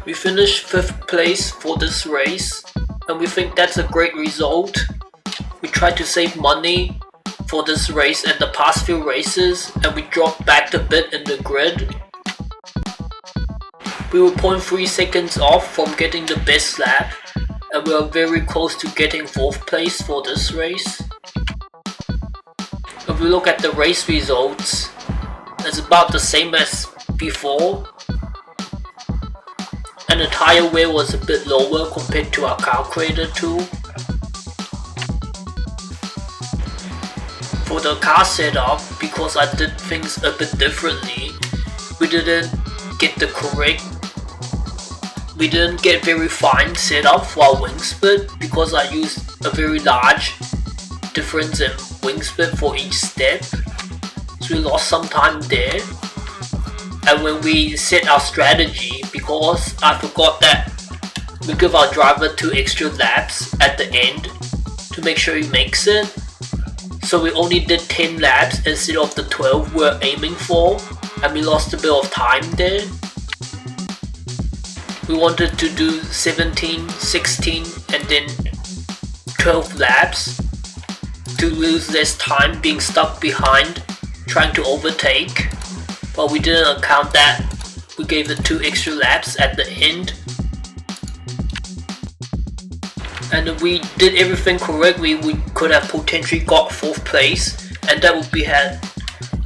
We finished 5th place for this race, and we think that's a great result. We tried to save money for this race and the past few races, and we dropped back a bit in the grid. We were 0.3 seconds off from getting the best lap, and we are very close to getting 4th place for this race. If we look at the race results, it's about the same as before, and the tire wear was a bit lower compared to our calculator tool. For the car setup, because I did things a bit differently, we didn't get very fine setup for our wing split, because I used a very large difference in wing split for each step, so we lost some time there. And when we set our strategy, because I forgot that we give our driver 2 extra laps at the end to make sure he makes it, so we only did 10 laps instead of the 12 we're aiming for, and we lost a bit of time there. We wanted to do 17, 16 and then 12 laps to lose less time being stuck behind trying to overtake, but we didn't account that we gave it 2 extra laps at the end. And if we did everything correctly, we could have potentially got 4th place, and that would be had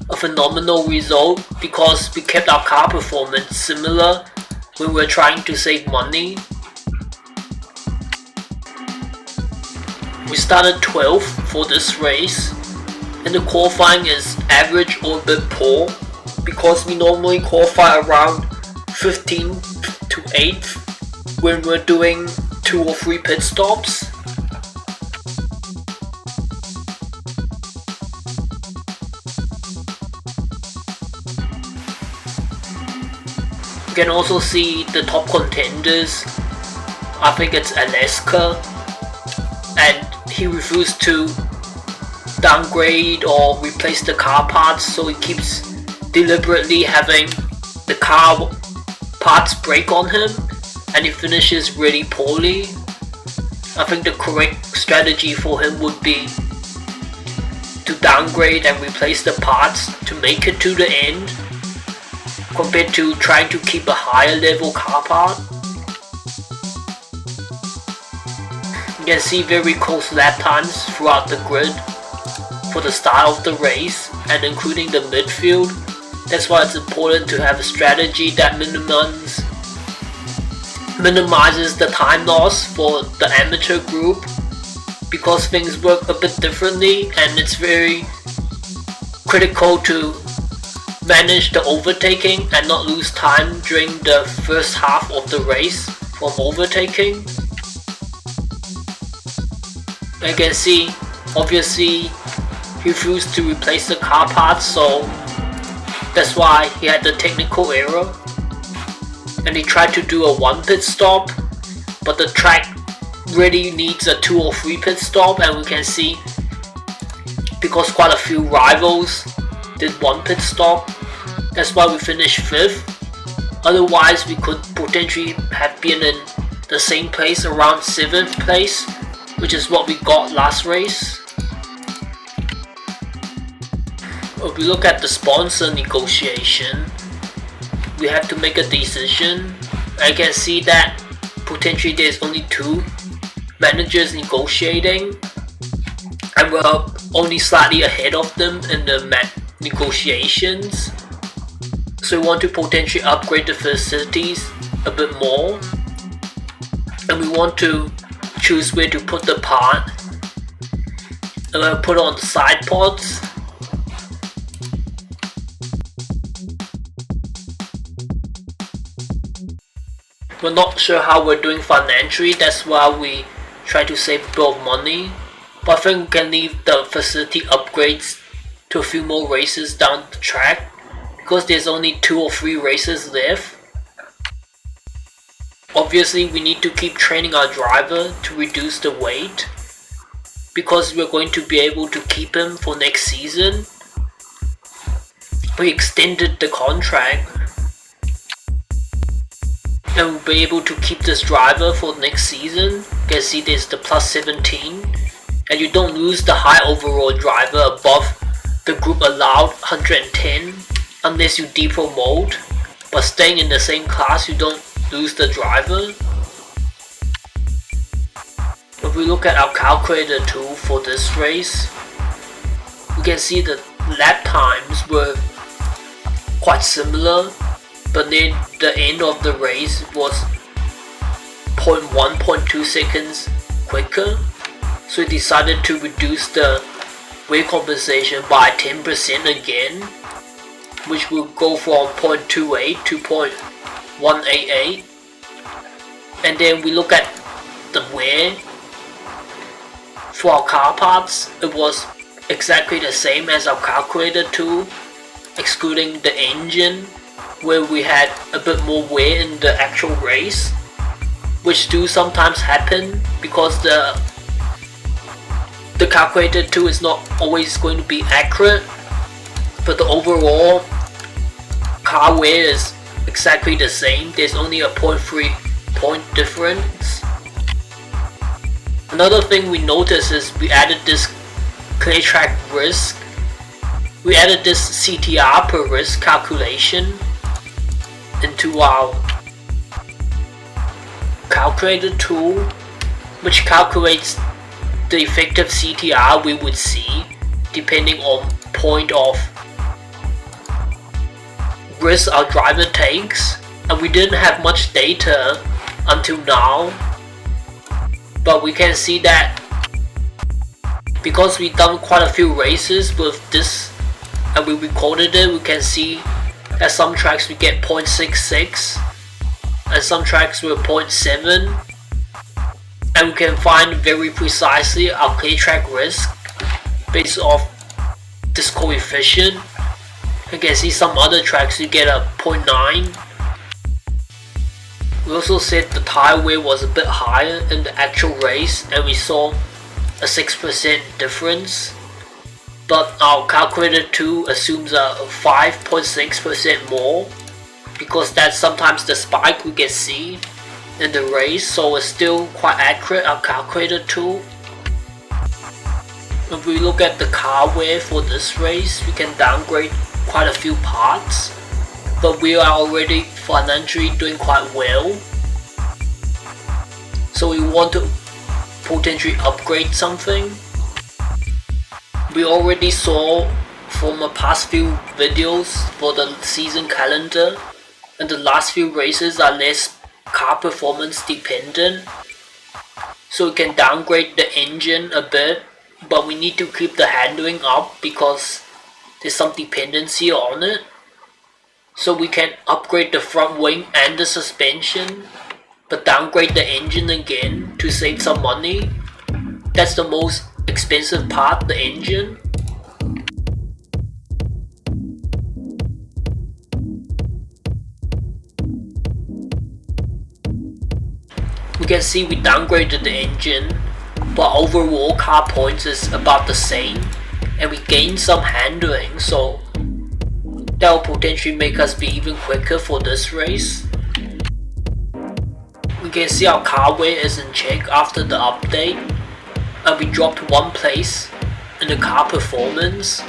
a phenomenal result because we kept our car performance similar when we were trying to save money. We started 12th for this race, and the qualifying is average or a bit poor because we normally qualify around 15th to 8th when we're doing 2 or 3 pit stops. You can also see the top contenders. I think it's Alaska, and he refused to downgrade or replace the car parts, so he keeps deliberately having the car parts break on him, and he finishes really poorly. I think the correct strategy for him would be to downgrade and replace the parts to make it to the end, compared to trying to keep a higher level car part. You can see very close lap times throughout the grid for the start of the race and including the midfield. That's why it's important to have a strategy that minimizes the time loss for the amateur group, because things work a bit differently, and it's very critical to manage the overtaking and not lose time during the first half of the race from overtaking. You can see, obviously, he refused to replace the car parts, so that's why he had the technical error. And he tried to do a 1 pit stop, but the track really needs a 2 or 3 pit stop, and we can see because quite a few rivals did 1 pit stop, that's why we finished 5th. Otherwise we could potentially have been in the same place, around 7th place, which is what we got last race. If we look at the sponsor negotiation, we have to make a decision. I can see that potentially there's only 2 managers negotiating, and we're only slightly ahead of them in the negotiations. So we want to potentially upgrade the facilities a bit more, and we want to choose where to put the part. I'm going to put on the side pods. We're not sure how we're doing financially, that's why we try to save a bit of money. But I think we can leave the facility upgrades to a few more races down the track, because there's only 2 or 3 races left. Obviously we need to keep training our driver to reduce the weight, because we're going to be able to keep him for next season. We extended the contract. and we'll be able to keep this driver for next season. You can see there's the plus 17, and you don't lose the high overall driver above the group allowed 110 unless you depromote, but staying in the same class you don't lose the driver. If we look at our calculator tool for this race, we can see that lap times were quite similar, but near the end of the race it was 0.1-0.2 seconds quicker, so we decided to reduce the weight compensation by 10% again, which will go from 0.28 to 0.188. And then we look at the wear for our car parts. It was exactly the same as our calculator tool, excluding the engine, where we had a bit more wear in the actual race, which do sometimes happen because the calculator tool is not always going to be accurate, but the overall car wear is exactly the same. There's only a 0.3 point difference. Another thing we noticed is we added this clay track risk. We added this CTR per risk calculation into our calculator tool, which calculates the effective CTR we would see depending on point of risk our driver takes, and we didn't have much data until now, but we can see that because we've done quite a few races with this and we recorded it, we can see that some tracks we get 0.66 and some tracks were 0.7, and we can find very precisely our clay track risk based off this coefficient. You can see some other tracks you get a 0.9. We also said the tire wear was a bit higher in the actual race, and we saw a 6% difference, but our calculator tool assumes a 5.6% more, because that's sometimes the spike we can see in the race, so it's still quite accurate, our calculator tool. If we look at the car wear for this race, we can downgrade quite a few parts, but we are already financially doing quite well, so we want to potentially upgrade something. We already saw from the past few videos for the season calendar, and the last few races are less car performance dependent, so we can downgrade the engine a bit, but we need to keep the handling up because there's some dependency on it. So we can upgrade the front wing and the suspension, but downgrade the engine again to save some money. That's the most expensive part, the engine. We can see we downgraded the engine, but overall car points is about the same, and we gained some handling, so that will potentially make us be even quicker for this race. We can see our car wear is in check after the update, and we dropped one place in the car performance,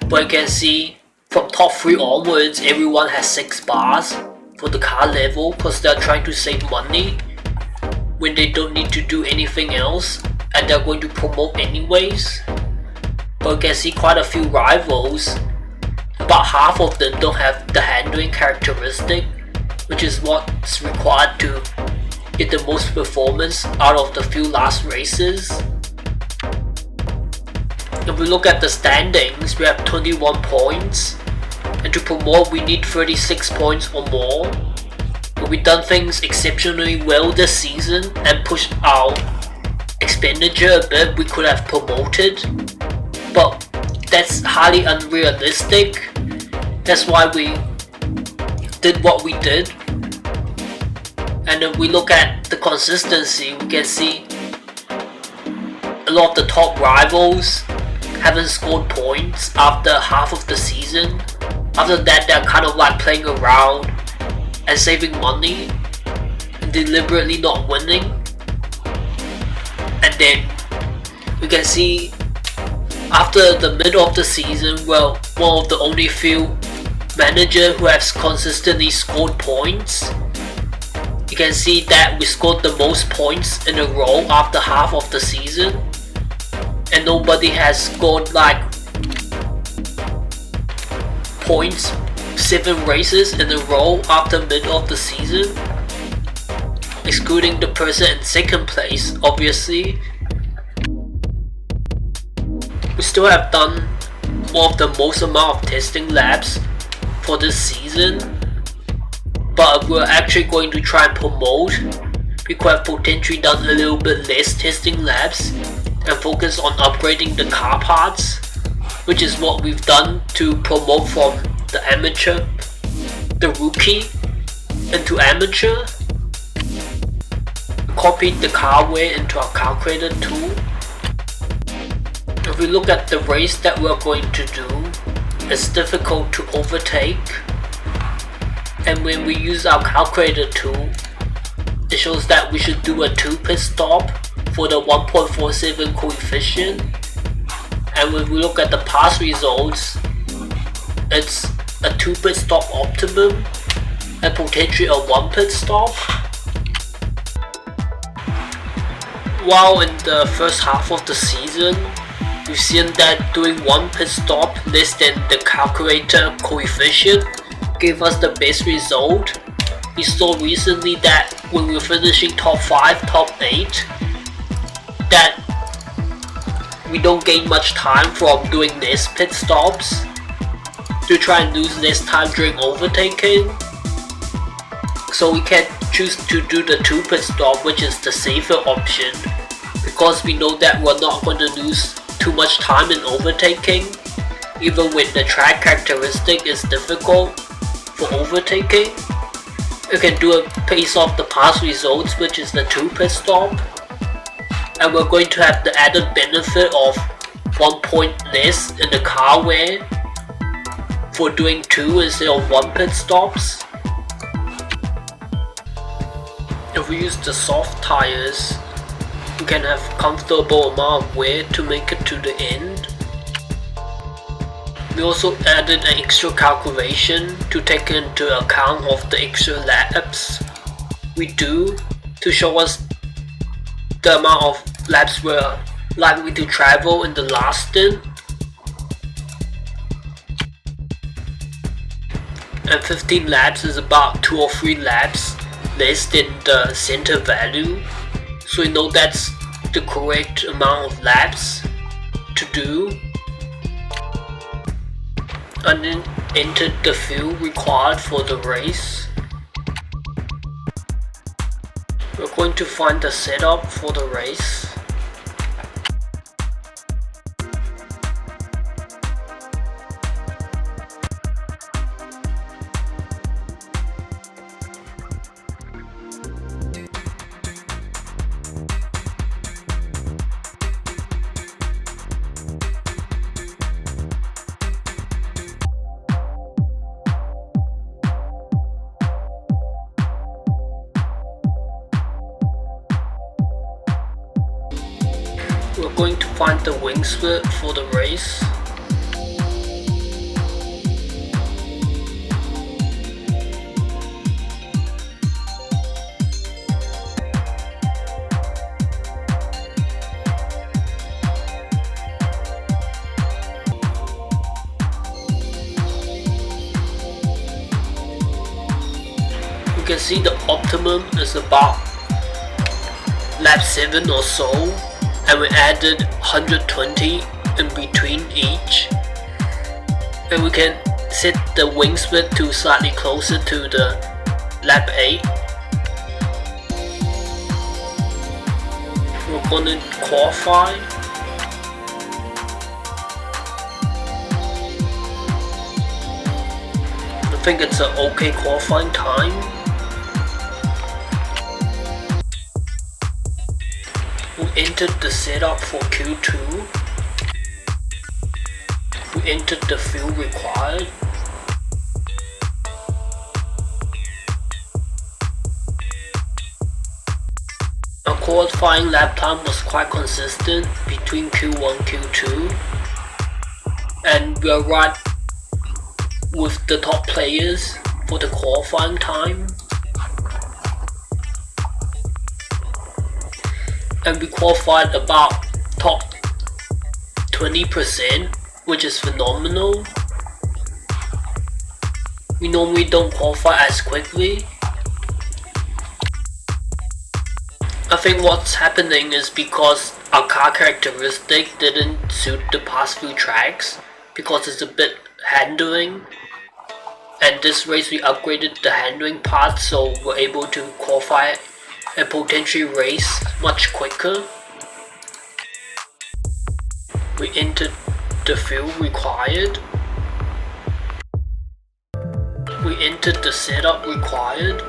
but you can see from top 3 onwards everyone has 6 bars for the car level because they're trying to save money when they don't need to do anything else and they're going to promote anyways. But you can see quite a few rivals, about half of them don't have the handling characteristic, which is what's required to get the most performance out of the few last races. If we look at the standings, we have 21 points, and to promote we need 36 points or more. But we've done things exceptionally well this season and pushed our expenditure a bit, we could have promoted, but that's highly unrealistic. That's why we did what we did. And if we look at the consistency, we can see a lot of the top rivals haven't scored points after half of the season. After that, they're kind of like playing around and saving money. deliberately not winning. And then we can see after the middle of the season, well, one of the only few managers who has consistently scored points. You can see that we scored the most points in a row after half of the season, and nobody has scored like points 7 races in a row after middle of the season, excluding the person in second place, obviously. We still have done one of the most amount of testing laps for this season, but we're actually going to try and promote. We could have potentially done a little bit less testing laps and focus on upgrading the car parts, which is what we've done to promote from the Ammeature, the rookie, into Ammeature. Copied the car wear into our calculator tool. If we look at the race that we're going to do, it's difficult to overtake, and when we use our calculator tool, it shows that we should do a 2 pit stop for the 1.47 coefficient, and when we look at the past results, it's a 2 pit stop optimum and potentially a 1 pit stop. While in the first half of the season, we've seen that doing 1 pit stop less than the calculator coefficient gave us the best result. We saw recently that when we were finishing top 5, top 8, that we don't gain much time from doing less pit stops to try and lose less time during overtaking. So we can choose to do the 2 pit stop, which is the safer option, because we know that we're not going to lose too much time in overtaking, even when the track characteristic is difficult for overtaking. You can do a pace off the past results, which is the 2 pit stop, and we're going to have the added benefit of 1 point less in the car wear for doing 2 instead of 1 pit stops. If we use the soft tires, we can have comfortable amount of wear to make it to the end. We also added an extra calculation to take into account of the extra laps we do to show us the amount of laps we're likely to travel in the last stint. And 15 laps is about 2 or 3 laps less than the center value, so we know that's the correct amount of laps to do. And then entered the fuel required for the race. We're going to find the setup for the race. We're going to find the wing split for the race. You can see the optimum is about lap 7 or so, and we added 120 in between each, and we can set the wing split to slightly closer to the lap 8. We're gonna qualify. I think it's an okay qualifying time. We entered the setup for Q2. We entered the fuel required. qualifying lap time was quite consistent between Q1 and Q2, and we are right with the top players for the qualifying time. And we qualified about top 20%, which is phenomenal. We normally don't qualify as quickly. I think what's happening is because our car characteristic didn't suit the past few tracks, because it's a bit handling, and this race we upgraded the handling part, so we're able to qualify and potentially race much quicker. We entered the field required. We entered the setup required.